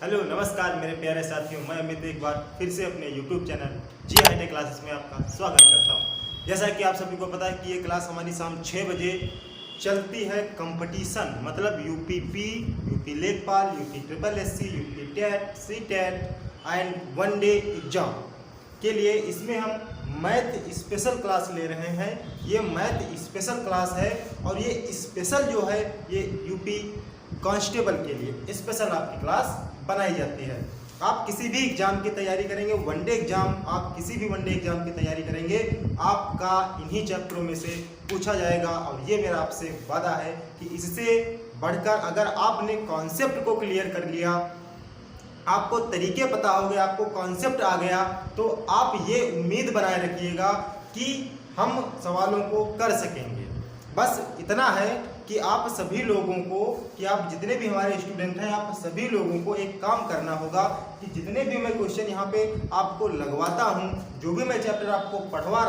Hello नमस्कार मेरे प्यारे साथियों, मैं अमित एक बार फिर से अपने YouTube चैनल जी हाईटेक क्लासेस में आपका स्वागत करता हूं। जैसा कि आप सभी को पता है कि ये क्लास हमारी शाम 6 बजे चलती है। कंपटीशन मतलब यूपीपी, यूपी लेखपाल, UP triple SC, UP TET, C TET and one day exam के लिए इसमें हम मैथ स्पेशल क्लास ले रहे हैं। ये मैथ स्पेशल क्लास है और ये स्पेशल जो है ये यूपी कांस्टेबल के लिए स्पेशल आपकी क्लास बनाई जाती है। आप किसी भी एग्जाम की तैयारी करेंगे, वनडे एग्जाम, आप किसी भी वनडे एग्जाम की तैयारी करेंगे, आपका इन्हीं चैप्टरों में से पूछा जाएगा। और ये मेरा आपसे वादा है कि इससे बढ़कर अगर आपने कॉन्सेप्ट को क्लियर कर लिया, आपको तरीके पता हो गए, आपको कॉन्सेप्ट आ गया, तो आप ये उम्मीद बनाए रखिएगा कि हम सवालों को कर सकेंगे। बस इतना है कि आप सभी लोगों को, कि आप जितने भी हमारे स्टूडेंट हैं, आप सभी लोगों को एक काम करना होगा कि जितने भी मैं क्वेश्चन यहाँ पे आपको लगवाता हूँ, जो भी मैं चैप्टर आपको पढ़ा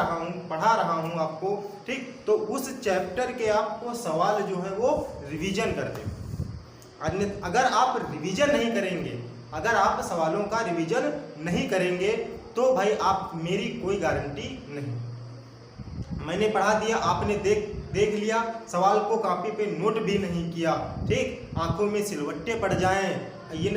रहा हूँ आपको, ठीक, तो उस चैप्टर के आपको सवाल जो है वो रिवीजन कर दें। अगर आप रिवीजन नहीं करेंगे, अगर आप सवालों का रिवीजन नहीं करेंगे तो भाई आप मेरी कोई गारंटी नहीं। मैंने पढ़ा दिया, आपने देख लिया, सवाल को कॉपी पे नोट भी नहीं किया, ठीक, आंखों में सिलवट्टे पड़ जाएं, ये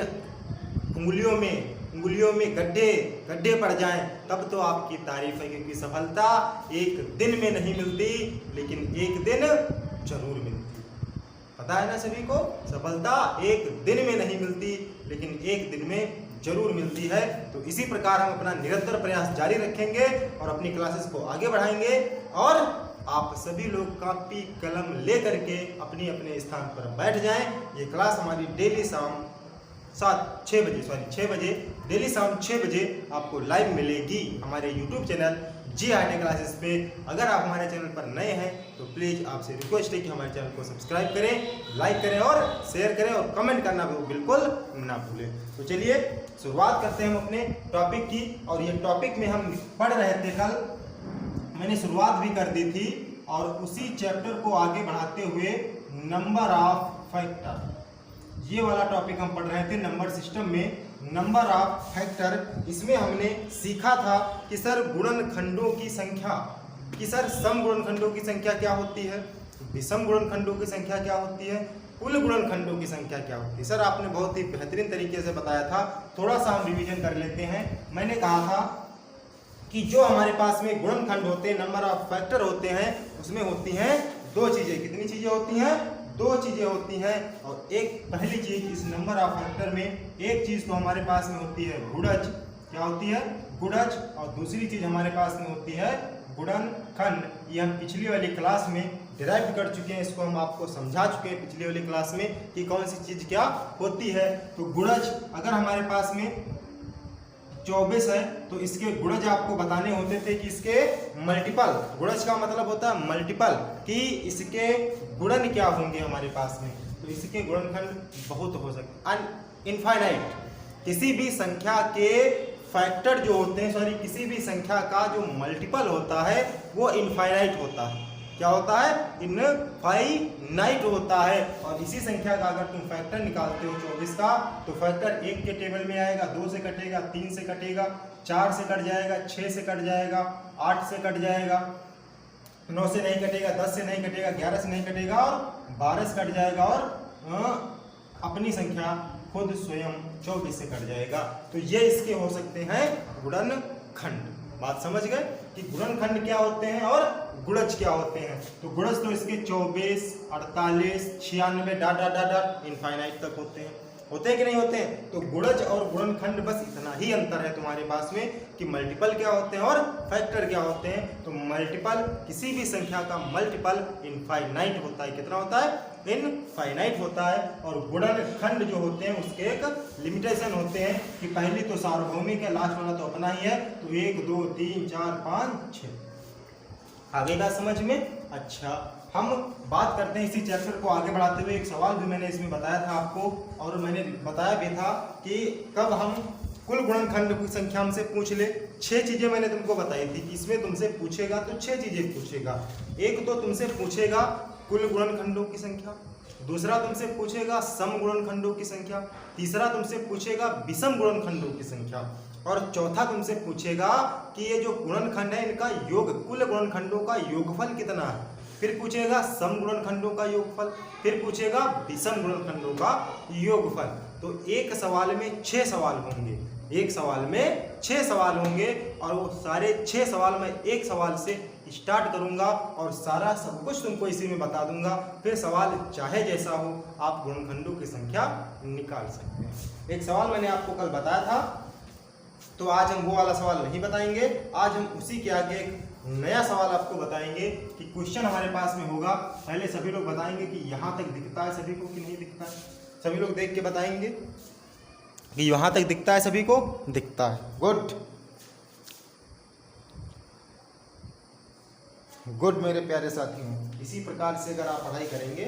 उंगलियों में गड्ढे पड़ जाएं, तब तो आपकी तारीफ है। क्योंकि सफलता एक दिन में नहीं मिलती, लेकिन एक दिन जरूर मिलती। पता है ना सभी को, सफलता एक दिन में नहीं मिलती, लेकिन एक दिन में जरूर मिलती है। तो इसी प्रकार हम अपना निरंतर प्रयास जारी रखेंगे और अपनी क्लासेस को आगे बढ़ाएंगे और आप सभी लोग कॉपी कलम ले करके अपने अपने स्थान पर बैठ जाएं। ये क्लास हमारी डेली शाम 6 बजे डेली शाम 6 बजे आपको लाइव मिलेगी हमारे YouTube चैनल जी हाईटेक क्लासेस पे। अगर आप हमारे चैनल पर नए हैं तो प्लीज़ आपसे रिक्वेस्ट है कि हमारे चैनल को सब्सक्राइब करें, लाइक करें और शेयर करें और कमेंट करना बिल्कुल ना भूलें। तो चलिए शुरुआत करते हैं हम अपने टॉपिक की। और ये टॉपिक में हम पढ़ रहे थे, कल मैंने शुरुआत भी कर दी थी, और उसी चैप्टर को आगे बढ़ाते हुए नंबर ऑफ फैक्टर, ये वाला टॉपिक हम पढ़ रहे थे नंबर सिस्टम में, नंबर ऑफ फैक्टर। इसमें हमने सीखा था कि सर गुणनखंडों की संख्या, कि सर सम गुणनखंडों की संख्या क्या होती है, विषम गुणनखंडों की संख्या क्या होती है, कुल गुणनखंडों की संख्या क्या होती है। सर आपने बहुत ही बेहतरीन तरीके से बताया था। थोड़ा सा हम रिवीजन कर लेते हैं। मैंने कहा था कि जो हमारे पास में गुणनखंड होते हैं, नंबर ऑफ फैक्टर होते हैं, उसमें होती हैं दो चीजें। कितनी चीजें होती हैं? दो चीजें होती हैं। और एक पहली चीज इस नंबर ऑफ फैक्टर में, एक चीज तो हमारे पास में होती है गुणज। क्या होती है? गुणज। और दूसरी चीज हमारे पास में होती है गुणनखंड। ये हम पिछली वाली क्लास में डिराइव कर चुके हैं, इसको हम आपको समझा चुके हैं पिछली वाली क्लास में कि कौन सी चीज क्या होती है। तो गुणज, अगर हमारे पास में 24 है तो इसके गुणज आपको बताने होते थे कि इसके मल्टीपल, गुणज का मतलब होता है मल्टीपल, कि इसके गुणन क्या होंगे हमारे पास में। तो इसके गुणनखंड बहुत हो सकते, इनफाइनाइट। किसी भी संख्या के फैक्टर जो होते हैं, सॉरी, किसी भी संख्या का जो मल्टीपल होता है वो इनफाइनाइट होता है। क्या होता है? इनफाइनाइट होता है। और इसी संख्या का अगर तुम फैक्टर निकालते हो 24 का, तो फैक्टर 1 के टेबल में आएगा, 2 से कटेगा, 3 से कटेगा, 4 से कट जाएगा, 6 से कट जाएगा, 8 से कट जाएगा, 9 से नहीं कटेगा, 10 से नहीं कटेगा, 11 से नहीं कटेगा और 12 से कट जाएगा, और अपनी संख्या खुद स्वयं 24 से कट जाएगा। तो ये इसके हो सकते हैं गुणनखंड। बात समझ गए कि गुणनखंड क्या होते हैं और गुणज क्या होते हैं। तो गुणज तो इसके 24, 48, 96 dot dot dot dot infinite तक होते हैं। होते हैं कि नहीं होते हैं? तो गुणज और गुणनखंड बस इतना ही अंतर है तुम्हारे पास में कि मल्टीपल क्या होते हैं और फैक्टर क्या होते हैं। तो मल्टीपल, किसी भी संख्या का मल्टीपल इनफाइनाइट होता है। कितना होता है? इनफाइनाइट होता है। और गुणनखंड जो होते हैं उसके एक लिमिटेशन होते हैं कि पहली तो सार्वभौमिक है, लास्ट वाला तो अपना ही है। तो 1 2 3 4 5 6 आगे का समझ में। अच्छा, हम बात करते हैं इसी चैप्टर को आगे बढ़ाते हुए। एक सवाल भी मैंने इसमें बताया था आपको, और मैंने बताया भी था कि कब हम कुल गुणनखंड की संख्या हमसे पूछ ले। 6 चीजें मैंने तुमको बताई थी कि इसमें तुमसे पूछेगा तो 6 चीजें पूछेगा। एक तो तुमसे पूछेगा कुल गुणनखंडों की संख्या, दूसरा तुमसे पूछेगा सम गुणनखंडों की संख्या, तीसरा तुमसे पूछेगा विषम गुणनखंडों की संख्या, और चौथा तुमसे पूछेगा कि ये जो गुणनखंड है इनका योग, कुल गुणनखंडों का योगफल कितना है। फिर पूछेगा सम गुणनखंडों का योगफल, फिर पूछेगा विषम गुणनखंडों का योगफल। तो एक सवाल में 6 सवाल होंगे, एक सवाल में 6 सवाल होंगे, और वो सारे 6 सवाल मैं एक सवाल से स्टार्ट करूंगा और सारा सब कुछ तुमको इसी में बता दूंगा। फिर सवाल चाहे जैसा हो आप गुणनखंडों की संख्या निकाल सकते हैं। एक सवाल मैंने आपको कल बताया था, तो आज हम वो वाला सवाल नहीं बताएंगे, आज हम उसी के आगे एक नया सवाल आपको बताएंगे कि क्वेश्चन हमारे पास में होगा। पहले सभी लोग बताएंगे कि यहाँ तक दिखता है सभी को कि नहीं दिखता है। सभी लोग देख के बताएंगे कि यहाँ तक दिखता है, सभी को दिखता है। गुड मेरे प्यारे साथियों, इसी प्रकार से अगर आप पढ़ाई करेंगे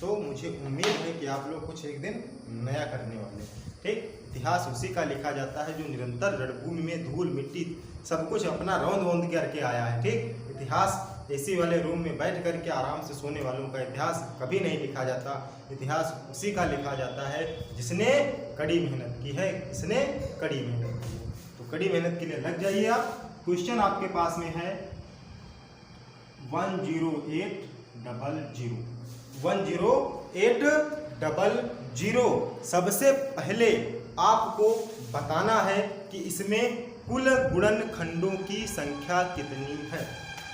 तो मुझे उम्मीद है कि आप लोग कुछ एक दिन नया करने वाले। ठीक, इतिहास उसी का लिखा जाता है जो निरंतर रणभूमि में धूल मिट्टी सब कुछ अपना रौंद वौंद करके आया है। ठीक, इतिहास एसी वाले रूम में बैठ करके आराम से सोने वालों का इतिहास कभी नहीं लिखा जाता। इतिहास उसी का लिखा जाता है जिसने कड़ी मेहनत की है, इसने कड़ी मेहनत की है। तो कड़ी मेहनत के लिए लग जाइए आप। क्वेश्चन आपके पास में है 10800। सबसे पहले आपको बताना है कि इसमें कुल गुणनखंडों की संख्या कितनी है।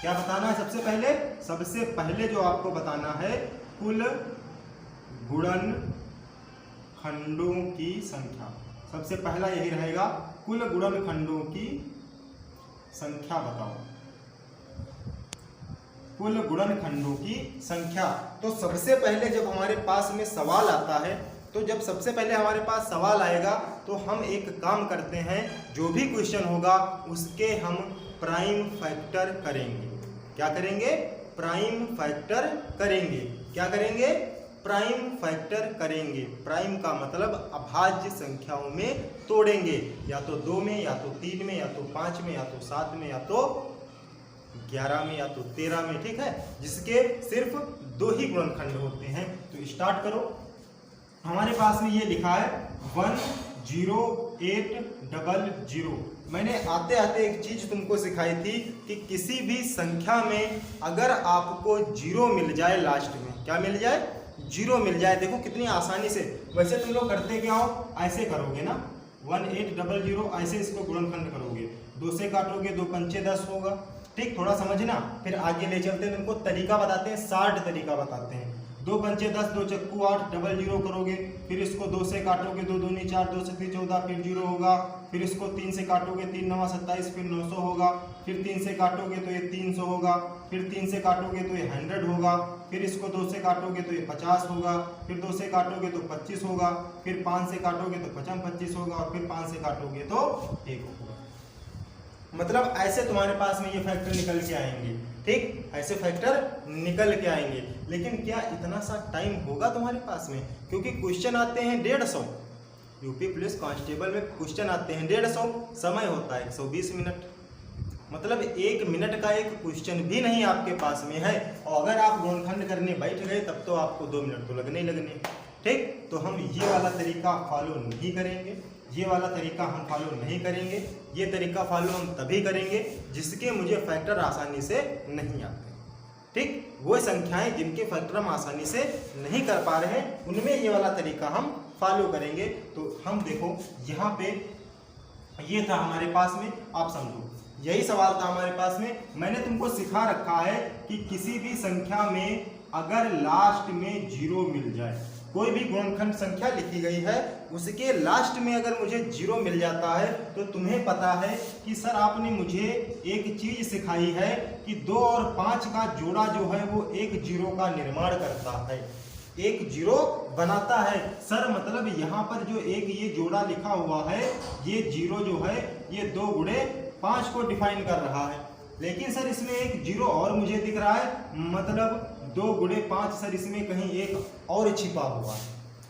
क्या बताना है सबसे पहले? सबसे पहले जो आपको बताना है कुल गुणनखंडों की संख्या। सबसे पहला यही रहेगा, कुल गुणनखंडों की संख्या बताओ, कुल गुणनखंडों की संख्या। तो सबसे पहले जब हमारे पास में सवाल आता है, तो जब सबसे पहले हमारे पास सवाल आएगा तो हम एक काम करते हैं, जो भी क्वेश्चन होगा उसके हम प्राइम फैक्टर करेंगे। क्या करेंगे? प्राइम फैक्टर करेंगे। क्या करेंगे? प्राइम फैक्टर करेंगे। प्राइम का मतलब अभाज्य संख्याओं में तोड़ेंगे, या तो 2 में, या तो 3 में, या तो 5 में, या तो 7 में, या तो 11 में, या तो 13 में। ठीक है, जिसके सिर्फ 2 ही गुणनखंड होते हैं। तो स्टार्ट करो। हमारे पास में ये लिखा है 10800। मैंने आते आते एक चीज तुमको सिखाई थी कि किसी भी संख्या में अगर आपको 0 मिल जाए लास्ट में, क्या मिल जाए? 0 मिल जाए। देखो कितनी आसानी से, वैसे तुम लोग करते क्या हो, ऐसे करोगे ना, 1800 ऐसे इसको गुणनखंड करोगे, 2 से काटोगे, 2 पंचे 10 होगा। ठीक, थोड़ा समझना, फिर आगे ले चलते हैं, तुमको तरीका बताते हैं, 60 तरीका बताते हैं। 2 पंचे 10, 2 चक्कू 8, 00 करोगे, फिर इसको 2 से काटोगे, 2 दूनी 4, 2 से 14, फिर 0 होगा। फिर इसको 3 से काटोगे, 3 9 27, फिर 900 होगा। फिर 3 से काटोगे तो ये 300 होगा। फिर 3 से काटोगे तो ये 100 होगा। फिर इसको 2 से काटोगे तो ये 50 होगा। फिर 2 से काटोगे तो 25 होगा। फिर 5 से काटोगे तो 25 होगा, और फिर 5 से काटोगे तो 1 होगा। मतलब ऐसे तुम्हारे पास में ये फैक्टर निकल के आएंगे। ठीक, ऐसे फैक्टर निकल के आएंगे। लेकिन क्या इतना सा टाइम होगा तुम्हारे पास में? क्योंकि क्वेश्चन आते हैं 150। यूपी पुलिस कांस्टेबल में क्वेश्चन आते हैं 150, समय होता है 120 मिनट। मतलब 1 मिनट का एक क्वेश्चन भी नहीं आपके पास में है, और अगर आप गुणनखंड करने बैठ गए तब तो आपको 2 मिनट तो लगने ही लगने। ठीक, तो हम ये वाला तरीका फॉलो नहीं करेंगे, ये वाला तरीका हम फॉलो नहीं करेंगे। ये तरीका फॉलो हम तभी करेंगे जिसके मुझे फैक्टर आसानी से नहीं आते। ठीक, वो संख्याएं जिनके फैक्टर हम आसानी से नहीं कर पा रहे हैं, उनमें ये वाला तरीका हम फॉलो करेंगे। तो हम देखो यहाँ पे ये था हमारे पास में, आप समझो यही सवाल था हमारे पास में। मैंने तुमको सिखा रखा है कि किसी भी संख्या में अगर लास्ट में 0 मिल जाए, कोई भी गुणनखंड संख्या लिखी गई है उसके लास्ट में अगर मुझे 0 मिल जाता है, तो तुम्हें पता है कि सर आपने मुझे एक चीज सिखाई है कि 2 और 5 का जोड़ा जो है वो एक 0 का निर्माण करता है, एक 0 बनाता है। सर मतलब यहाँ पर जो एक ये जोड़ा लिखा हुआ है, ये 0 जो है ये 2 गुणे 5 को डिफाइन कर रहा है। लेकिन सर इसमें एक 0 और मुझे दिख रहा है, मतलब 2 गुणे 5, सर इसमें कहीं एक और छिपा हुआ है।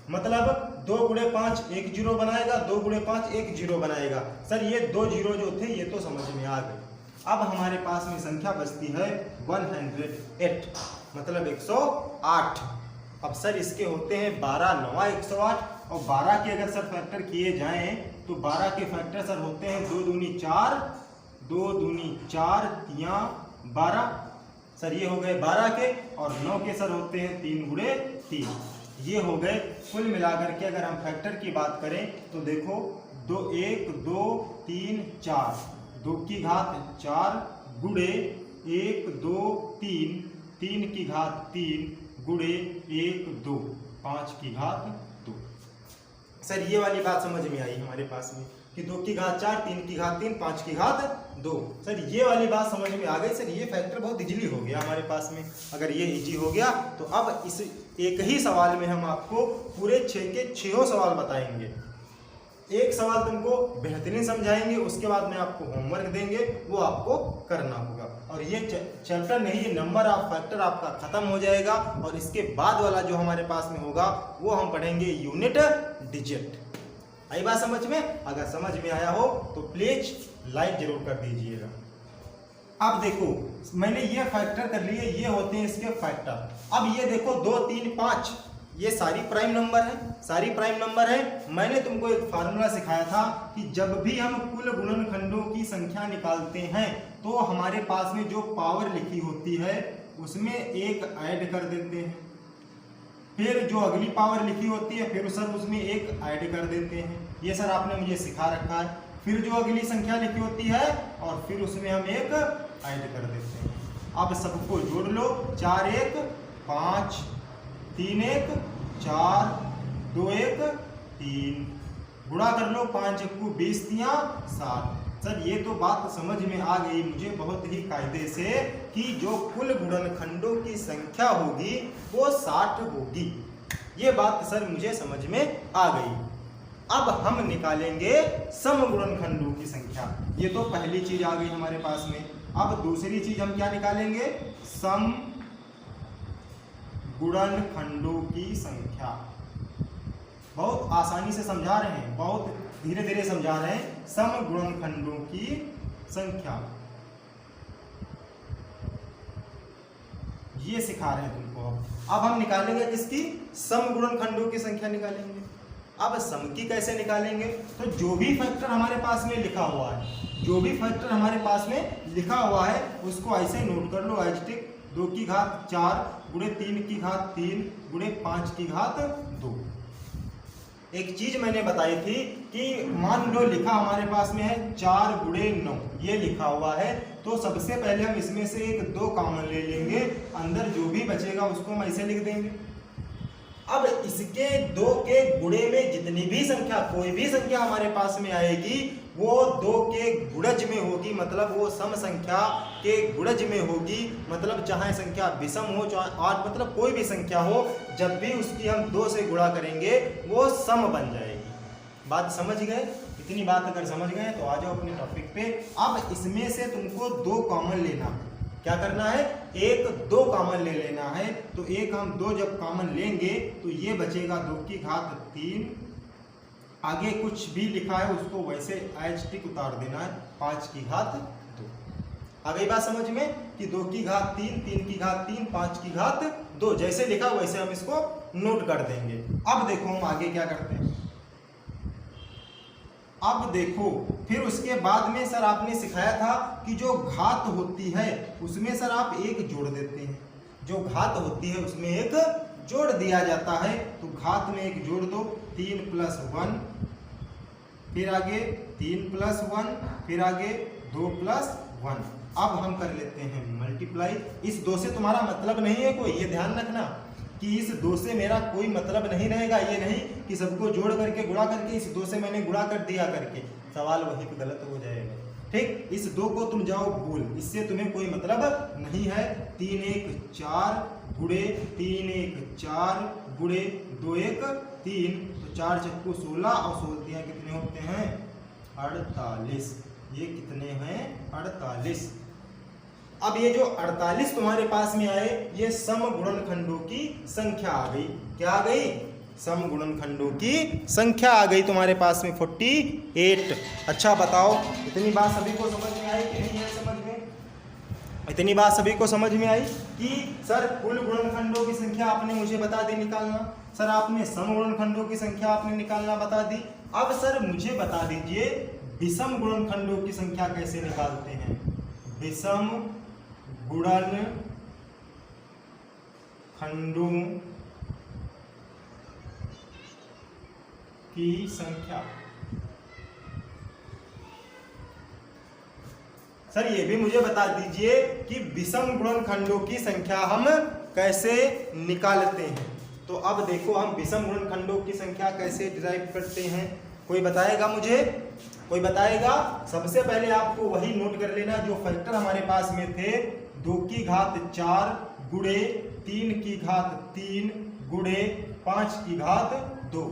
मतलब 2 गुणे 5 एक 0 बनाएगा, 2 गुणे 5 एक 0 बनाएगा। सर ये 2 0 जो थे ये तो समझ में आ गए। अब हमारे पास में संख्या बचती है 108, मतलब 108। अब सर इसके होते हैं 12 9 108 और 12 के अगर सर फैक्टर किए जाएं तो 12 के फैक्टर सर होते हैं 2 दूनी 4, 2 दूनी 4 तियां 12 सर, ये हो गए 12 के, और 9 के सर होते हैं 3 गुणे 3। ये हो गए कुल मिलाकर के। अगर हम फैक्टर की बात करें तो देखो 2 1 2 3 4, 2 की घात 4 गुणे 1 2 3, 3 की घात 3 गुणे 1 2, 5 की घात 2। सर ये वाली बात समझ में आई हमारे पास में कि 2 की घात 4, 3 की घात 3, 5 की घात 2। सर ये वाली बात समझ में आ गई। सर ये फैक्टर बहुत इजीली हो गया हमारे पास में। अगर ये इजी हो गया तो अब इस एक ही सवाल में हम आपको पूरे 6 के 6 सवाल बताएंगे। एक सवाल तुमको बेहतरीन समझाएंगे, उसके बाद में आपको होमवर्क देंगे, वो आपको करना होगा। और ये चैप्टर नहीं, ये नंबर ऑफ फैक्टर आपका खत्म हो जाएगा। और इसके बाद वाला जो हमारे पास में होगा वो हम पढ़ेंगे यूनिट डिजिट। आई बात समझ में? अगर समझ में आया हो तो प्लीज लाइक जरूर कर दीजिएगा। अब देखो मैंने ये फैक्टर कर लिए, ये होते हैं इसके फैक्टर। अब ये देखो 2 3 5 ये सारी प्राइम नंबर है, सारी प्राइम नंबर है। मैंने तुमको एक फार्मूला सिखाया था कि जब भी हम कुल गुणनखंडों की संख्या निकालते हैं तो हमारे पास में जो पावर लिखी होती है उसमें एक ऐड कर देते हैं, फिर जो अगली पावर लिखी होती है फिर सर उसमें एक ऐड कर देते हैं। ये सर आपने मुझे सिखा रखा है। फिर जो अगली संख्या लिखी होती है और फिर उसमें हम एक ऐड कर देते हैं। अब सबको जोड़ लो, 4 1 5 3 1 4 2 1 3, गुणा कर लो, 5 1 20 तियां 7। सर ये तो बात समझ में आ गई मुझे बहुत ही कायदे से कि जो कुल गुणनखंडों की संख्या होगी वो 60 होगी। ये बात सर मुझे समझ में आ गई। अब हम निकालेंगे सम गुणनखंडों की संख्या। ये तो पहली चीज आ गई हमारे पास में। अब दूसरी चीज हम क्या निकालेंगे? सम गुणनखंडों की संख्या। बहुत आसानी से समझा रहे हैं, बहुत धीरे धीरे समझा रहे हैं। सम गुणनखंडों की संख्या ये सिखा रहे हैं तुमको। अब हम निकालेंगे किसकी? सम गुणनखंडों की संख्या निकालेंगे। अब सम की कैसे निकालेंगे? तो जो भी फैक्टर हमारे पास में लिखा हुआ है, जो भी फैक्टर हमारे पास में लिखा हुआ है उसको ऐसे नोट कर लो। एस्टिक 2 की घात 4 गुणे 3 की घात 3 गुणे 5 की घात 2। एक चीज मैंने बताई थी कि मान लो लिखा हमारे पास में है 4 गुणे 9, ये लिखा हुआ है। तो सबसे पहले हम इसमें से एक 2 कॉमन ले लेंगे, अंदर जो भी बचेगा उसको हम ऐसे लिख देंगे। अब इसके 2 के गुणे में जितनी भी संख्या, कोई भी संख्या हमारे पास में आएगी वो 2 के गुणज में होगी, मतलब वो सम संख्या के गुणज में होगी। मतलब चाहे संख्या विषम हो चाहे आठ, मतलब कोई भी संख्या हो, जब भी उसकी हम 2 से गुणा करेंगे वो सम बन जाएगी। बात समझ गए? इतनी बात अगर समझ गए तो आ जाओ अपने टॉपिक पे। अब इसमें से तुमको 2 कॉमन लेना। क्या करना है? 1 2 कॉमन ले लेना है। तो एक हम 2 जब कॉमन लेंगे तो ये बचेगा 2 की घात 3। आगे कुछ भी लिखा है उसको वैसे एज टिक उतार देना है, 5 की घात 2। आ गई बात समझ में कि 2 की घात 3, 3 की घात 3, 5 की घात 2, जैसे लिखा वैसे हम इसको नोट कर देंगे। अब देखो हम आगे क्या करते हैं। अब देखो फिर उसके बाद में सर आपने सिखाया था कि जो घात होती है उसमें सर आप 1 जोड़ देते हैं। जो घात होती है उसमें 1 जोड़ दिया जाता है। तो घात में 1 जोड़ दो, 3 + 1, फिर आगे 3 + 1, फिर आगे 2 + 1। अब हम कर लेते हैं मल्टीप्लाई। इस 2 से तुम्हारा मतलब नहीं है कोई, ये ध्यान रखना कि इस 2 से मेरा कोई मतलब नहीं रहेगा। ये नहीं कि सबको जोड़ करके गुणा करके इस 2 से मैंने गुणा कर दिया करके, सवाल वहीं पे गलत हो जाएगा। ठीक, इस 2 को तुम जाओ भूल, इससे तुम्हें कोई मतलब नहीं है। 3 1 4 गुणे 3 1 4 गुणे 2 1 3, तो 4 चक्कू 16 और 16 कितने होते हैं? 48। ये कितने हैं? 48। अब ये जो 48 तुम्हारे पास में आए ये सम गुणनखंडों की संख्या आ गई। क्या आ गई? सम गुणनखंडों की संख्या आ गई तुम्हारे पास में 48। अच्छा बताओ इतनी बात सभी को समझ में आई कि नहीं है? समझ में इतनी बात सभी को समझ में आई कि सर कुल गुणनखंडों की संख्या आपने मुझे बता दी निकालना, सर आपने सम गुणनखंडों की संख्या आपने निकालना बता दी। अब सर मुझे बता दीजिए विषम गुणनखंडों की संख्या कैसे निकालते हैं। विषम गुणनखंडों की संख्या, सर ये भी मुझे बता दीजिए कि विषम गुणनखंडों की संख्या हम कैसे निकालते हैं। तो अब देखो हम विषम गुणनखंडों की संख्या कैसे डिराइव करते हैं, कोई बताएगा मुझे, कोई बताएगा? सबसे पहले आपको वही नोट कर लेना जो फैक्टर हमारे पास में थे, 2 की घात 4 गुणे 3 की घात 3 गुणे 5 की घात 2,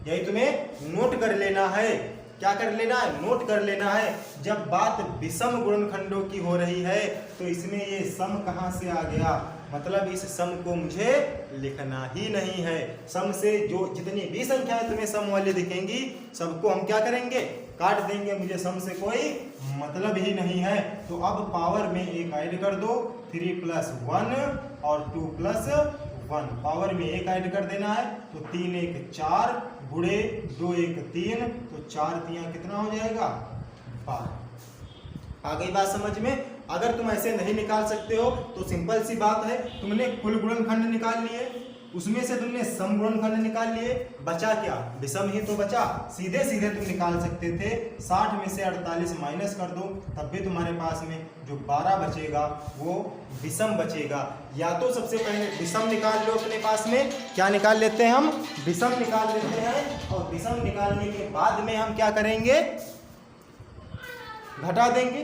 यही तुम्हें नोट कर लेना है। क्या कर लेना है? नोट कर लेना है। जब बात विषम गुणनखंडों की हो रही है तो इसमें ये सम कहाँ से आ गया, मतलब इस सम को मुझे लिखना ही नहीं है। सम से जो जितनी भी संख्याएं तुम्हें सम वाली दिखेंगी सबको हम क्या करेंगे, काट देंगे, मुझे सम से कोई मतलब ही नहीं है। तो अब पावर में एक ऐड कर दो, 3 + 1 और 2 + 1, पावर में एक ऐड कर देना है तो 3 × 1 = 4 गुणे 2 × 1 = 3, तो 4 × 3 कितना हो जाएगा, 12। आ गई बात समझ में? अगर तुम ऐसे नहीं निकाल सकते हो तो सिंपल सी बात है, तुमने कुल गुणनखंड निकाल लिए, उसमें से तुमने सम गुणनखंड निकाल लिए, बचा क्या, विषम ही तो बचा। सीधे सीधे तुम निकाल सकते थे, 60 में से 48 माइनस कर दो, तब भी तुम्हारे पास में जो 12 बचेगा वो विषम बचेगा। या तो सबसे पहले विषम निकाल लो अपने पास में, क्या निकाल लेते हैं हम, विषम निकाल लेते हैं, और विषम निकालने के बाद में हम क्या करेंगे, घटा देंगे।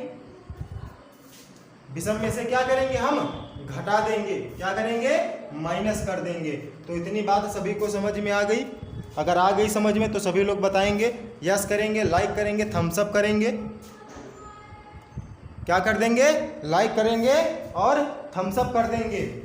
विषम में से क्या करेंगे, हम घटा देंगे, क्या करेंगे, माइनस कर देंगे। तो इतनी बात सभी को समझ में आ गई? अगर आ गई समझ में तो सभी लोग बताएंगे, यस करेंगे, लाइक करेंगे, थम्स अप करेंगे, क्या कर देंगे, लाइक करेंगे और थम्स अप कर देंगे।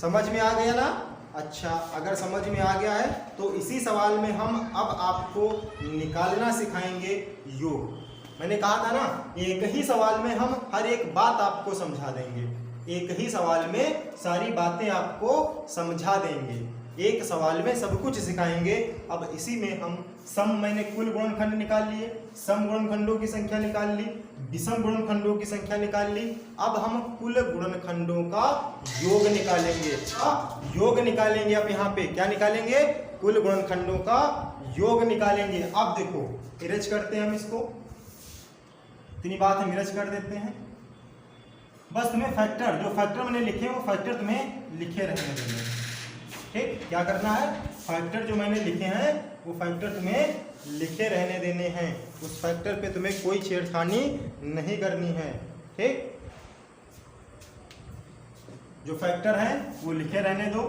समझ में आ गया ना? अच्छा, अगर समझ में आ गया है तो इसी सवाल में हम अब आपको निकालना सिखाएंगे योग। मैंने कहा था ना, एक ही सवाल में हम हर एक बात आपको समझा देंगे, एक ही सवाल में सारी बातें आपको समझा देंगे, एक सवाल में सब कुछ सिखाएंगे। अब इसी में हम सम, मैंने कुल गुणनखंड निकाल लिए, सम गुणनखंडों की संख्या निकाल ली, विषम गुणनखंडों की संख्या निकाल ली। अब हम कुल गुणनखंडों का योग निकालेंगे, योग निकालेंगे। अब यहाँ पे क्या निकालेंगे, कुल गुणनखंडों का योग निकालेंगे। अब देखो इरेज करते हैं हम इसको, इतनी बात हम इरेज कर देते हैं। बस तुम्हें फैक्टर, जो फैक्टर मैंने लिखे वो फैक्टर तुम्हें लिखे रहने देंगे, ठीक? क्या करना है, फैक्टर जो मैंने लिखे हैं वो फैक्टर तुम्हें लिखे रहने देने हैं, उस फैक्टर पे तुम्हें कोई छेड़खानी नहीं करनी है, ठीक? जो फैक्टर है वो लिखे रहने दो।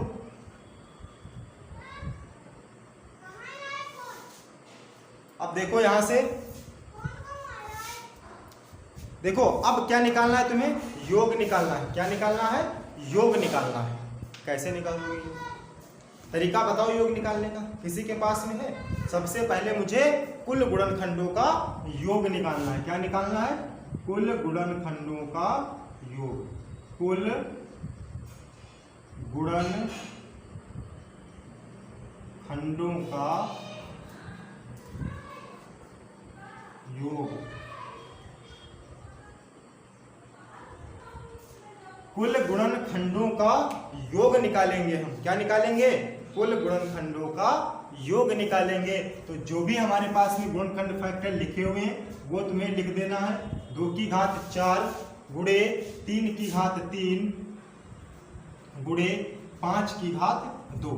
अब देखो यहां से, देखो अब क्या निकालना है तुम्हें, योग निकालना है। क्या निकालना है, योग निकालना है। कैसे निकालोगे, तरीका बताओ योग निकालने का, किसी के पास में है? सबसे पहले मुझे कुल गुणनखंडों का योग निकालना है। क्या निकालना है, कुल गुणनखंडों का योग, कुल गुणनखंडों का योग। कुल गुणनखंडों का योग निकालेंगे हम। क्या निकालेंगे, कुल गुणनखंडों का योग निकालेंगे। तो जो भी हमारे पास में गुणनखंड फैक्टर लिखे हुए हैं वो तुम्हें लिख देना है। 2 की घात 4 गुणे 3 की घात 3 गुणे 5 की घात 2,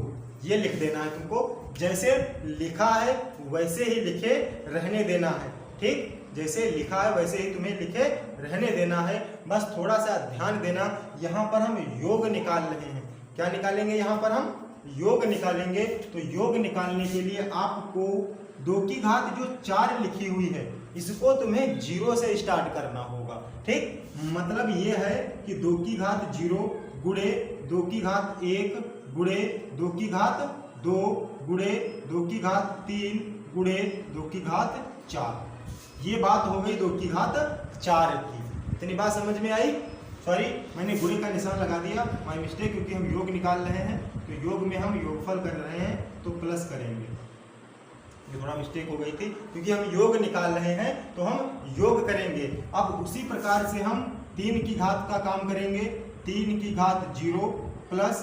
ये लिख देना है तुमको। जैसे लिखा है वैसे ही लिखे रहने देना है, ठीक? जैसे लिखा है वैसे ही तुम्हें लिखे रहने देना है। बस थोड़ा सा ध्यान देना, यहाँ पर हम योग निकाल रहे हैं। क्या निकालेंगे, यहाँ पर हम योग निकालेंगे। तो योग निकालने के लिए आपको 2 की घात जो 4 लिखी हुई है इसको तुम्हें 0 से स्टार्ट करना होगा, ठीक? मतलब ये है कि 2 की घात 0 गुणे 2 की घात 1 गुणे 2 की घात 2 गुणे 2 की घात 3 गुणे 2 की घात 4। ये बात हो गई 2 की घात 4 की। इतनी बात समझ में आई? सॉरी मैंने गुणे का निशान लगा दिया, माय मिस्टेक, क्योंकि हम योग निकाल रहे हैं तो योग में हम योगफल कर रहे हैं तो प्लस करेंगे। ये थोड़ा मिस्टेक हो गई थी, क्योंकि हम योग निकाल रहे हैं तो हम योग करेंगे। अब उसी प्रकार से हम 3 की घात का काम करेंगे। 3 की घात 0 प्लस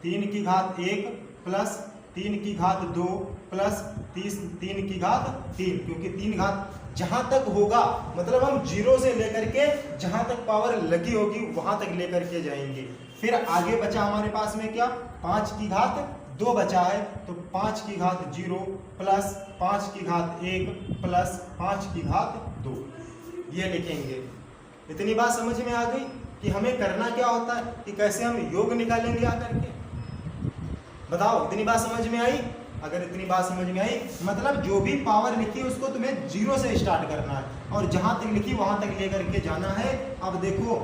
3 की घात 1 प्लस 3 की घात 2 प्लस 3 की घात 3, क्योंकि 3 घात जहां तक होगा मतलब हम 0 से लेकर के जहां तक पावर लगी होगी वहां तक लेकर के जाएंगे। फिर आगे बचा हमारे पास में क्या, 5 की घात 2 बचा है, तो 5 की घात 0 प्लस 5 की घात 1 प्लस 5 की घात 2, ये लिखेंगे। इतनी बात समझ में आ गई कि हमें करना क्या होता है, कि कैसे हम योग निकालेंगे आकर के। बताओ इतनी बात समझ में आई? अगर इतनी बात समझ में आई मतलब जो भी पावर लिखी है उसको तुम्हें 0 से स्टार्ट करना है और जहां तक लिखी वहां तक लेकर के जाना है। अब देखो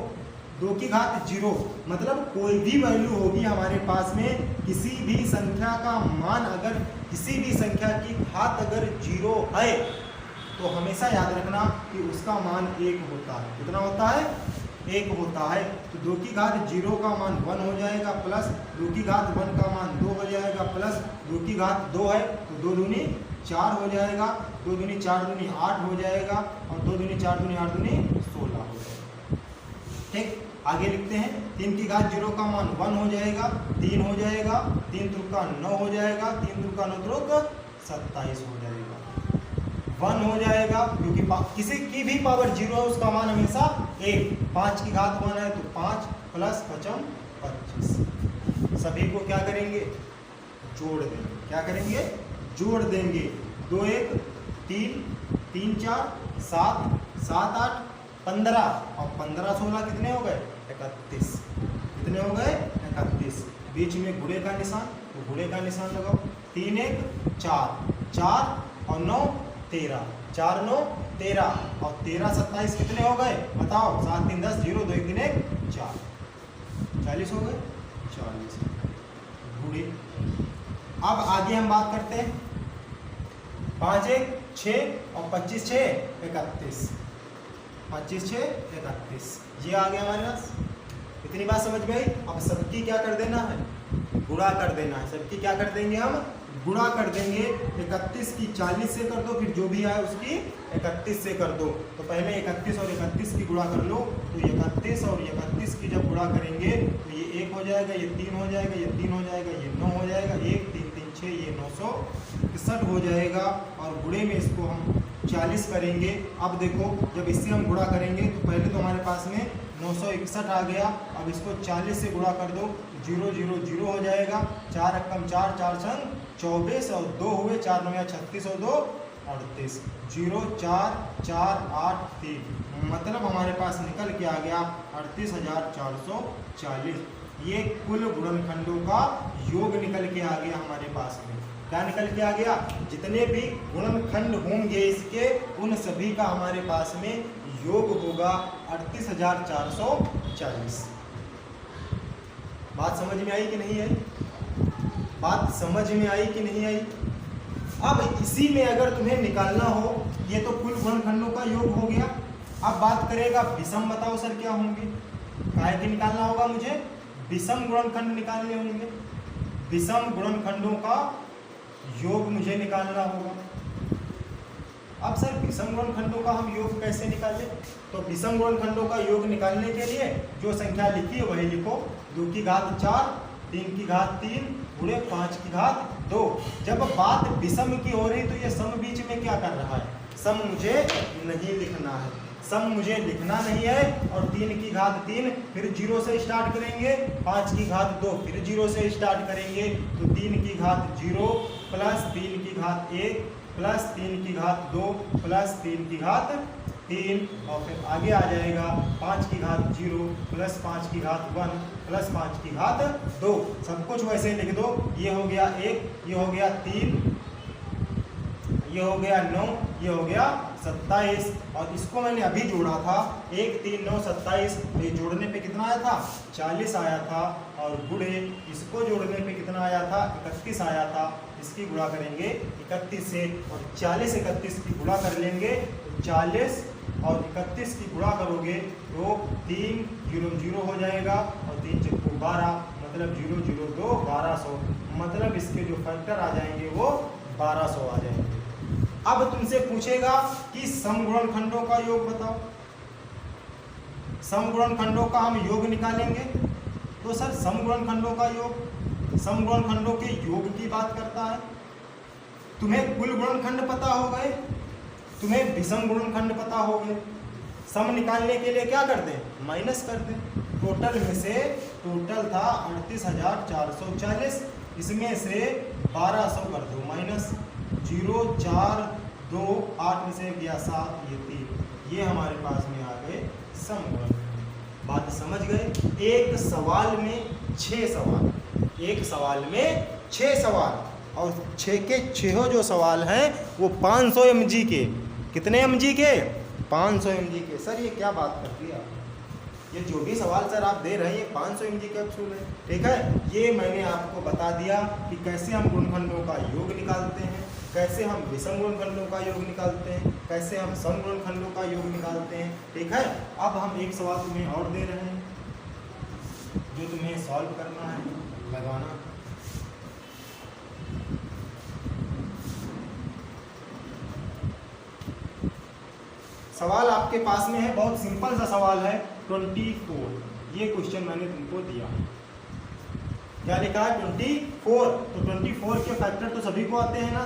2 की घात 0 मतलब कोई भी वैल्यू होगी हमारे पास में, किसी भी संख्या का मान, अगर किसी भी संख्या की घात अगर 0 है तो हमेशा याद रखना कि उसका मान 1 होता है। कितना होता है? 1 होता है। तो 2 की घात 0 का मान 1 हो जाएगा, प्लस 2 की घात 1 का मान 2 हो जाएगा, प्लस 2 की घात 2 है तो 2 दूनी 4 हो जाएगा, 2 दूनी 4 दूनी 8 हो जाएगा और 2 दूनी 4 दूनी 8 दूनी 16 हो जाएगा। ठीक, आगे लिखते हैं। 3 की घात 0 का मान 1 हो जाएगा, 3 हो जाएगा, 3 तुका 9 हो जाएगा, 3 तुका 9 तुक 27 हो जाएगा, 1 हो जाएगा, क्योंकि किसी की भी पावर 0 है उसका मान हमेशा 1। 5 की घात 1 है तो 5 प्लस 5 25। सभी को क्या करेंगे? जोड़ देंगे। क्या करेंगे? जोड़ देंगे। 2 1 3 3 4 7 7 8 15 और 15 16 कितने हो गए? 31। कितने हो गए? 31। बीच में गुणे का निशान, तो गुणे का निशान लगाओ। 3 1 4 4 और 9 13, 4 9 13 और 13 27 कितने हो गए? बताओ। 7 3 10 0 2 1 3 1 4, 40 हो गए। 40 गुणे। अब आगे हम बात करते हैं। 5 1 6 और 25 6 31, 25 6 31, ये आ गया हमारे पास। इतनी बात समझ में आई? अब सबकी क्या कर देना है? गुणा कर देना है। सबकी क्या कर देंगे? हम गुणा कर देंगे। 31 की 40 से कर दो, फिर जो भी आए उसकी 31 से कर दो। तो पहले 31 और 31 की गुणा कर लो, तो 31 और 31 की जब गुणा करेंगे तो ये 1 हो जाएगा, ये 3 हो जाएगा, ये 3 हो जाएगा, ये 9 हो जाएगा, 1 3 3 6, ये 961 हो जाएगा। और गुणे में इसको हम 40 करेंगे। अब देखो जब इससे हम गुणा करेंगे तो पहले तो हमारे पास में 961 आ गया। अब इसको 40 से गुणा कर दो, 0 0 0 हो जाएगा। 4 रकम 4 4 छंग 24 और 2 हुए, 4 9 36 और 2 38, 0 4 4 8 3, मतलब हमारे पास निकल के आ गया 38,440। ये कुल गुणनखंडों का योग निकल के आ गया हमारे पास में। क्या निकल के आ गया? जितने भी गुणनखंड होंगे इसके, उन सभी का हमारे पास में योग होगा 38,440। बात समझ में आई कि नहीं आई? बात समझ में आई कि नहीं आई? अब इसी में अगर तुम्हें निकालना हो, ये तो कुल गुणनखंडों का योग हो गया। अब बात करेगा विषम। बताओ सर क्या होंगे? काहे के निकालना होगा मुझे? विषम गुणनखंड निकालने होंगे। विषम गुणनखंडों का योग मुझे निकालना होगा। अब सर विषम गुणनखंडों का हम योग कैसे निकालें? तो विषम गुणनखंडों का योग निकालने के लिए जो संख्या लिखी है वही लिखो। 2 की घात 4, 3 की घात 3 गुणे 5 की घात 2। जब बात विषम की हो रही तो ये सम बीच में क्या कर रहा है? सम मुझे नहीं लिखना है, सम मुझे लिखना नहीं है। और 3 की घात 3 फिर 0 से स्टार्ट करेंगे, 5 की घात 2 फिर 0 से स्टार्ट करेंगे। तो 3 की घात 0 प्लस 3 की घात 1 प्लस 3 की घात 2 प्लस 3 की घात 3 और फिर आगे आ जाएगा 5 की घात 0 प्लस 5 की घात 1 प्लस 5 की घात 2। सब कुछ वैसे लिख दो। ये हो गया 1, ये हो गया 3, ये हो गया 9, ये हो गया 27। और इसको मैंने अभी जोड़ा था 1 3 9 27। ये जोड़ने पे कितना आया था? 40 आया था। और गुणे इसको जोड़ने पे कितना आया था? 31 आया था। इसकी गुणा करेंगे 31 से और 40 31 की गुणा कर लेंगे तो 40 और 31 की गुणा करोगे तो 3 0 0 हो जाएगा और 3 चक्कू 12, मतलब 0 0 2 1200, मतलब इसके जो फैक्टर आ जाएंगे वो 1200 आ जाएंगे। अब तुमसे पूछेगा कि समगुणनखंडों का योग बताओ। समगुणनखंडों का हम योग निकालेंगे तो सर समगुणनखंडों का योग समगुणनखंडों के योग की बात करता है। तुम्हें कुल गुणनखंड पता हो गए, तुम्हें विषम गुणनखंड पता हो गए। सम निकालने के लिए क्या करते हैं, माइनस करते हैं। टोटल में से टोटल था 38,440, इसमें से 1200 कर दो माइनस, 0 4 2 8 में से गया 7, ये 3, ये हमारे पास में आ गए समगुणनखंड। बात समझ गए। एक सवाल में 6 सवाल, एक सवाल में 6 सवाल, और 6 के 6 जो सवाल हैं वो 500 mg के। कितने mg के, 500 mg के। सर ये क्या बात कर दिया, ये जो भी सवाल सर आप दे रहे हैं ये 500 mg कैप्सूल है, ठीक है। ये मैंने आपको बता दिया कि कैसे हम गुणनखंडों का योग निकालते हैं, कैसे हम विषम गुणनखंडों का योग निकालते हैं, कैसे हम सम गुणनखंडों का योग निकालते हैं, ठीक है। अब हम एक सवाल तुम्हें और दे रहे हैं जो तुम्हें सॉल्व करना है, लगाना। सवाल आपके पास में है, बहुत सिंपल सा सवाल है, 24। ये क्वेश्चन मैंने तुमको दिया, क्या लिखा है 24। तो 24 के फैक्टर तो सभी को आते हैं ना,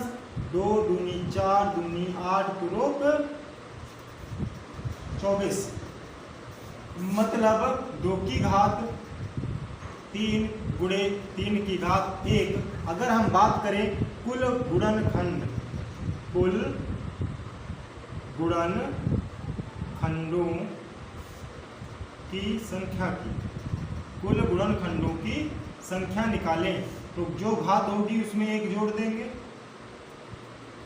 2 दूनी 4 दूनी 8 तुरुक 24, मतलब 2 की घात 3 गुणे 3 की घात 1। अगर हम बात करें कुल गुणनखंड, कुल गुणनखंडों की संख्या की, कुल गुणनखंडों की संख्या निकालें तो जो घात होगी उसमें 1 जोड़ देंगे,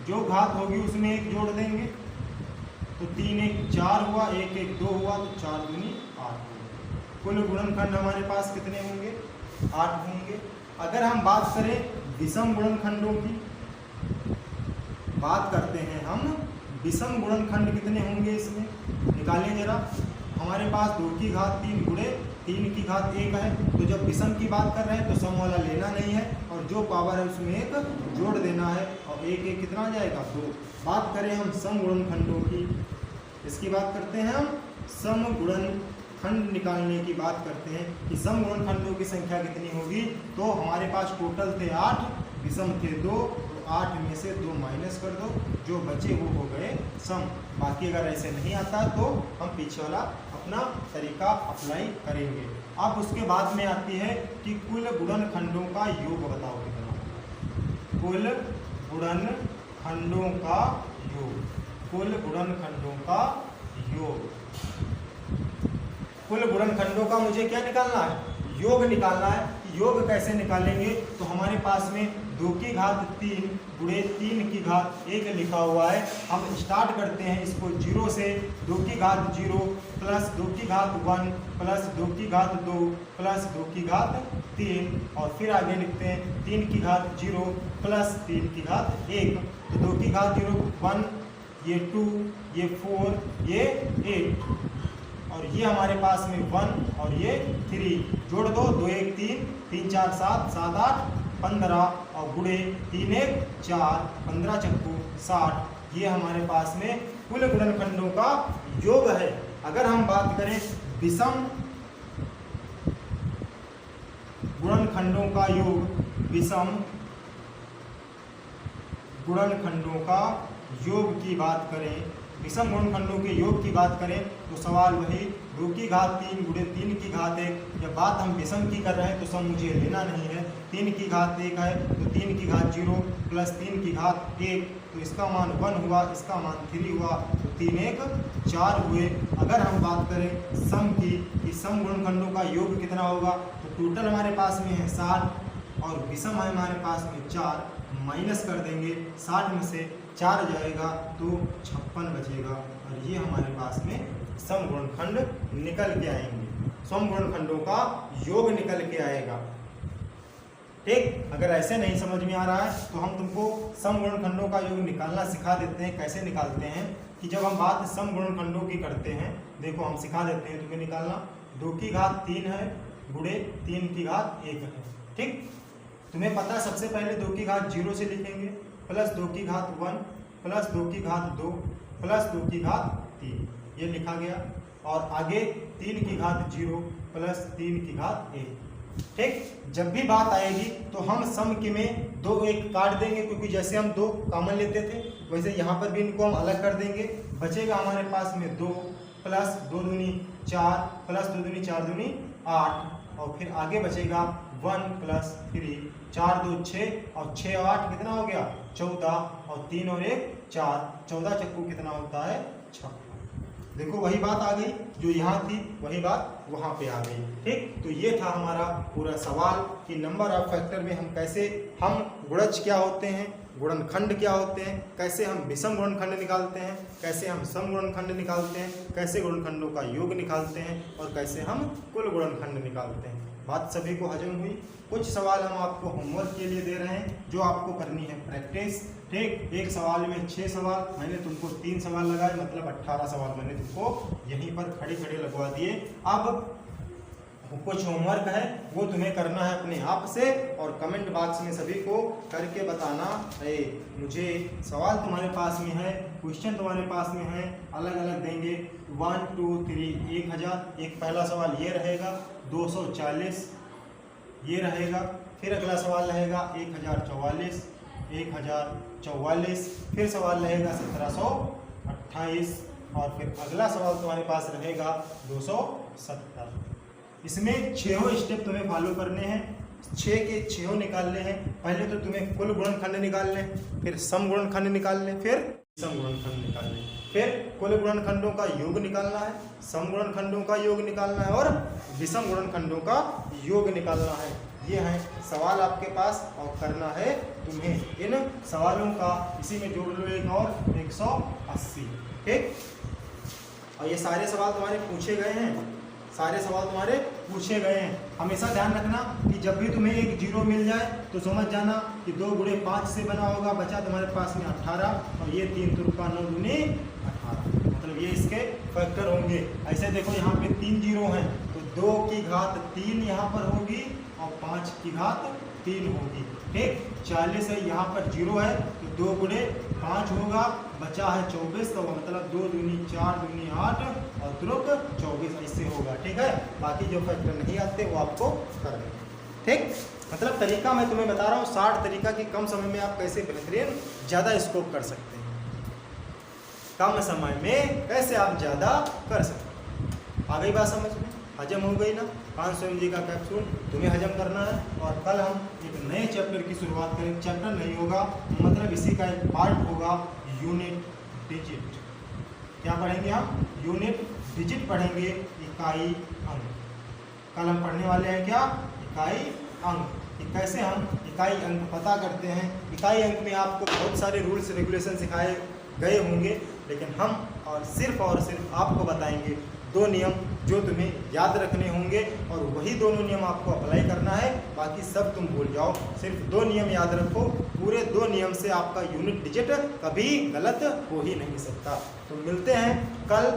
जो घात होगी उसमें 1 जोड़ देंगे, तो 3 1 4 हुआ, 1 1 2 हुआ, तो 4 दूनी 8 हुआ। कुल गुणनखंड हमारे पास कितने होंगे, 8 होंगे। अगर हम बात करें विषम गुणनखंडों की, बात करते हैं हम विषम गुणनखंड कितने होंगे इसमें, निकालें जरा। हमारे पास 2 की घात 3 गुणे 3 की घात 1 है, तो जब विषम की बात कर रहे हैं तो सम वाला लेना नहीं है, और जो पावर है उसमें 1 जोड़ देना है, और 1 1 कितना आ जाएगा 2। बात करें हम सम गुणनखंडों की, इसकी बात करते हैं हम, सम गुणनखंड निकालने की बात करते हैं कि सम गुणनखंडों की संख्या कितनी होगी। तो हमारे पास टोटल थे 8, विषम थे 2, 8 में से 2 माइनस कर दो, जो बचे वो हो गए सम। बाकी अगर ऐसे नहीं आता तो हम पीछे वाला अपना तरीका अप्लाई करेंगे। अब उसके बाद में आती है कि कुल गुणनखंडों का योग बताओ कितना होगा। कुल गुणनखंडों का योग, कुल गुणनखंडों का योग, कुल गुणनखंडों का मुझे क्या निकालना है, योग निकालना है। योग कैसे निकालेंगे, तो हमारे पास में 2 की घात 3 गुणे 3 की घात 1 लिखा हुआ है। हम स्टार्ट करते हैं इसको 0 से, 2 की घात 0 प्लस 2 की घात 1 प्लस 2 की घात 2 प्लस 2 की घात 3, और फिर आगे लिखते हैं 3 की घात 0 प्लस 3 की घात 1। तो 2 की घात 0 1, ये 2, ये 4, ये 8, और ये हमारे पास में 1 और ये 3, जोड़ दो, 2 1 3, 3 4 7, 7 8 15, और गुणे 3 1 4, 15 चक्कू 60। ये हमारे पास में कुल गुणनखंडों का योग है। अगर हम बात करें विषम गुणनखंडों का योग, विषम गुणनखंडों का योग की बात करें, विषम गुणनखंडों के योग की बात करें तो सवाल वही 2 की घात 3 गुणे 3 की घात 1। जब बात हम विषम की कर रहे हैं तो सम मुझे लेना नहीं है। 3 की घात 1 है तो 3 की घात 0 प्लस 3 की घात 1, तो इसका मान 1 हुआ, इसका मान 3 हुआ, तो 3 1 4 हुए। अगर हम बात करें सम की कि सम गुणनखंडों का योग कितना होगा, तो टोटल हमारे पास में है 60 और विषम है हमारे पास में 4, माइनस कर देंगे, 60 में से 4 जाएगा तो 56 बचेगा, और ये हमारे पास में सम गुणनखंड निकल के आएंगे, सम गुणनखंडों का योग निकल के आएगा। ठीक, अगर ऐसे नहीं समझ में आ रहा है तो हम तुमको सम गुणनखंडों का योग निकालना सिखा देते हैं। कैसे निकालते हैं, कि जब हम बात सम गुणनखंडों की करते हैं, देखो हम सिखा देते हैं तुम्हें निकालना। 2 की घात 3 है गुणे 3 की घात 1 है, ठीक। तुम्हें पता सबसे पहले 2 की घात 0 से लिखेंगे, प्लस 2 की घात 1 प्लस 2 की घात 2 प्लस 2 की घात 3, ये लिखा गया। और आगे 3 की घात 0 प्लस 3 की घात 1, ठीक। जब भी बात आएगी तो हम सम के में 2 1 काट देंगे, क्योंकि जैसे हम 2 कॉमन लेते थे वैसे यहाँ पर भी इनको हम अलग कर देंगे। बचेगा हमारे पास में 2 प्लस 2 दूनी 4 प्लस 2 दूनी 4 दूनी 8, और फिर आगे बचेगा 1 प्लस 3, 4 2 6 और 6 और 8 कितना हो गया 14, और 3 और 1 4, 14 चक्कू कितना होता है 6। देखो वही बात आ गई जो यहाँ थी, वही बात वहाँ पे आ गई, ठीक। तो ये था हमारा पूरा सवाल कि नंबर ऑफ फैक्टर में हम कैसे, हम गुणज क्या होते हैं, गुणनखंड क्या होते हैं, कैसे हम विषम गुणनखंड निकालते हैं, कैसे हम सम गुणनखंड निकालते हैं, कैसे गुणनखंडों का योग निकालते हैं, और कैसे हम कुल गुणनखंड निकालते हैं। बात सभी को हजम हुई। कुछ सवाल हम आपको होमवर्क के लिए दे रहे हैं जो आपको करनी है प्रैक्टिस, ठीक। एक सवाल में 6 सवाल, मैंने तुमको 3 सवाल लगाए, मतलब 18 सवाल मैंने तुमको यहीं पर खड़े खड़े लगवा दिए। अब कुछ होमवर्क है वो तुम्हें करना है अपने आप से, और कमेंट बॉक्स में सभी को करके बताना है। मुझे सवाल तुम्हारे पास में है, क्वेश्चन तुम्हारे पास में है, अलग अलग देंगे 1 2 3 1000। एक पहला सवाल ये रहेगा 240, ये रहेगा। फिर अगला सवाल रहेगा 1044, 1044। फिर सवाल रहेगा 1728, और फिर अगला सवाल तुम्हारे पास रहेगा 270। इसमें 6 स्टेप तुम्हें फॉलो करने हैं, 6 के 6 निकालने हैं। पहले तो तुम्हें कुल गुणनखंड निकालने, फिर सम गुणनखंड निकालने, फिर सम गुणनखंड निकालने, फिर कुल गुणनखंडों का योग निकालना है, सम गुणनखंडों का योग निकालना है, और विषम गुणनखंडों का योग निकालना है। ये है सवाल आपके पास, और करना है तुम्हें इन सवालों का, इसी में जोड़ लो एक और 180, ठीक। और ये सारे सवाल तुम्हारे पूछे गए हैं, सारे सवाल तुम्हारे पूछे गए हैं। हमेशा ध्यान रखना कि जब भी तुम्हें एक 0 मिल जाए तो समझ जाना कि 2 गुणे 5 से बना होगा, बचा तुम्हारे पास में 18, और ये 3 तुरपा 9 दूनी 18, मतलब ये इसके फैक्टर होंगे। ऐसे देखो यहाँ पे 3 0 हैं, तो 2 की घात 3 यहाँ पर होगी, और 5 की घात 3 होगी, ठीक। 40 है, यहाँ पर 0 है, तो 2 गुणे 5 होगा, बचा है 24, तो मतलब 2 दूनी 4 दूनी 8 और तुरुक 24, ऐसे होगा, ठीक है। बाकी जो फैक्टर नहीं आते वो आपको करने हैं, ठीक। मतलब तरीका मैं तुम्हें बता रहा हूँ 60 तरीका कि कम समय में आप कैसे बेहतरीन ज़्यादा स्कोप कर सकते हैं, कम समय में कैसे आप ज़्यादा कर सकते हैं। आ गई बात समझ में, हजम हो गई ना। 500 mg का कैप्सूल तुम्हें हजम करना है, और कल हम एक नए चैप्टर की शुरुआत करेंगे। चैप्टर नहीं होगा, मतलब इसी का एक पार्ट होगा, यूनिट डिजिट। क्या पढ़ेंगे हम? यूनिट डिजिट पढ़ेंगे, इकाई अंक। कल हम पढ़ने वाले हैं क्या? इकाई अंक। कि कैसे हम इकाई अंक पता करते हैं। इकाई अंक में आपको बहुत सारे रूल्स रेगुलेशन सिखाए गए होंगे, लेकिन हम और सिर्फ आपको बताएंगे 2 नियम जो तुम्हें याद रखने होंगे, और वही दोनों नियम आपको अप्लाई करना है। बाकी सब तुम भूल जाओ, सिर्फ 2 नियम याद रखो। पूरे 2 नियम से आपका यूनिट डिजिट कभी गलत हो ही नहीं सकता। तो मिलते हैं कल,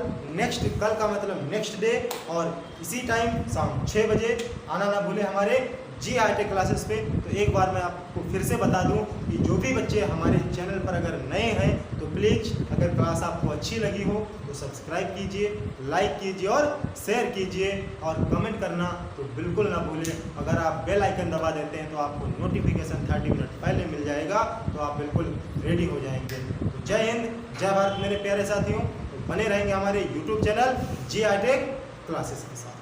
कल का मतलब नेक्स्ट डे, और इसी टाइम शाम 6 बजे आना ना भूले हमारे जी हाईटेक क्लासेस पे। तो एक बार मैं आपको फिर से बता दूं कि जो भी बच्चे हमारे चैनल पर अगर नए हैं तो प्लीज़, अगर क्लास आपको अच्छी लगी हो तो सब्सक्राइब कीजिए, लाइक कीजिए और शेयर कीजिए, और कमेंट करना तो बिल्कुल ना भूलें। अगर आप बेल आइकन दबा देते हैं तो आपको नोटिफिकेशन 30 मिनट पहले मिल जाएगा, तो आप बिल्कुल रेडी हो जाएंगे। तो जय हिंद, जय भारत मेरे प्यारे साथियों। तो बने रहेंगे हमारे यूट्यूब चैनल जी हाईटेक क्लासेस के साथ।